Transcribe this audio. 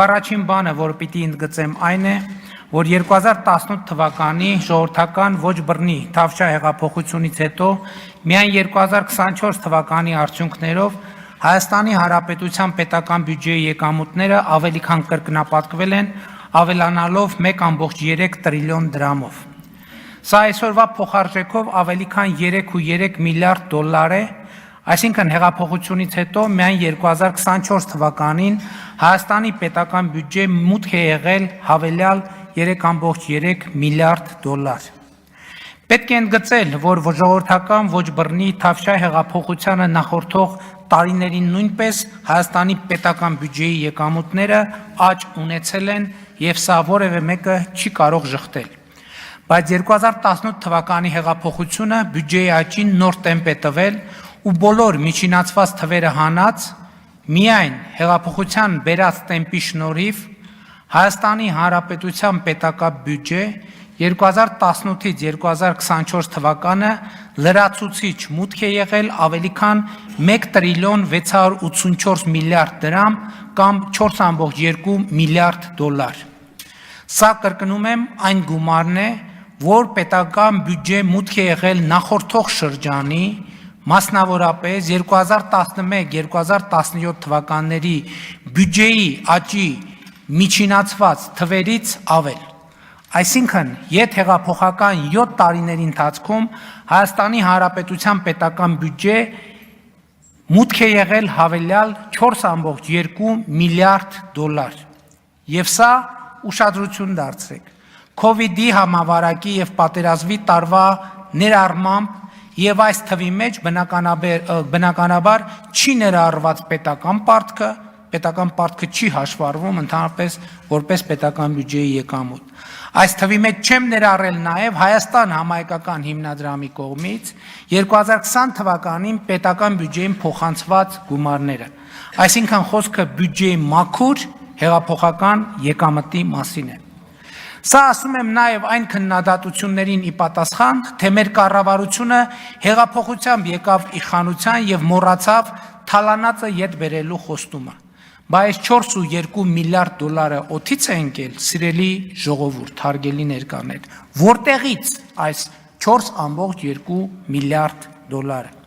Առաջին բանը, որ պիտի ընդգծեմ, այն է, որ 2018 թվականի ժողովրդական ոչ բռնի Թավշյա հեղափոխությունից հետո միայն 2024 թվականի արդյունքներով Հայաստանի Հանրապետության պետական բյուջեի եկամուտները ավելի քան կրկնապատկվել են, ավելանալով 1.3 տրիլիոն դրամով։ Սա այսօրվա փոխարժեքով ավելի քան 3.3 միլիարդ դոլար է, այսինքն հեղափոխությունից հետո միայն 2024 թվականին Հայաստանի պետական բյուջե մուտք է եղել հավելյալ 3.3 միլիարդ դոլար։ Պետք է ընդգծել, որ ժողովրդական ոչ բռնի Թավշյա հեղափոխությանը նախորդող տարիներին նույնպես Հայաստանի պետական բյուջեի եկամուտները աճ ունեցել են եւ սա որևէ մեկը չի կարող ժխտել։ Բայց 2018 թվականի հեղափոխությունը բյուջեի աճին նոր տեմպ է տվել ու բոլոր միջինացված թվերը հանած միայն հեղափոխության բերած տեմպի շնորհիվ Հայաստանի Հանրապետության պետական բյուջե 2018-ից 2024 թվականը լրացուցիչ մուտք է եղել ավելի քան 1 տրիլիոն 684 միլիարդ դրամ կամ 4.2 միլիարդ դոլար։ Սա կրկնում եմ այն գումարն է, որ պետական բյուջե մուտք է եղել նախորդող շրջանի, մասնավորապես 2011-2017 թվականների բյուջեի աճի միջինացված թվերից ավել։ Այսինքն, հեղափոխական 7 տարիների ընթացքում Հայաստանի Հանրապետության պետական բյուջե մուտք է եղել հավելյալ 4.2 միլիարդ դոլար։ Եվ սա ուշադրություն դարձրեք։ Քովիդի համավարակի եւ պատերազմի տարվա ներառմամբ եւ այս թվի մեջ բնականաբար չի ներառված պետական պարտքը չի հաշվառվում ընդհանրապես որպես պետական բյուջեի եկամուտ։ Այս թվի մեջ չեմ ներառել նաեւ Հայաստան համահայկական հիմնադրամի կողմից 2020 թվականին պետական բյուջեին փոխանցված գումարները։ Այսինքն խոսքը բյուջեի մաքուր հեղափոխական եկամտի մասին է։ Սա ասում եմ նաև այն քննադատություններին ի պատասխան, թե մեր կառավարությունը հեղափոխությամբ եկավ իշխանության եւ մոռացավ թալանածը ետ բերելու խոստումը։ Բայց 4.2 միլիարդ դոլարը օդից է ընկել, սիրելի ժողովուրդ, հարգելի ներկաներ, որտեղից այս 4.2 միլիարդ դոլարը։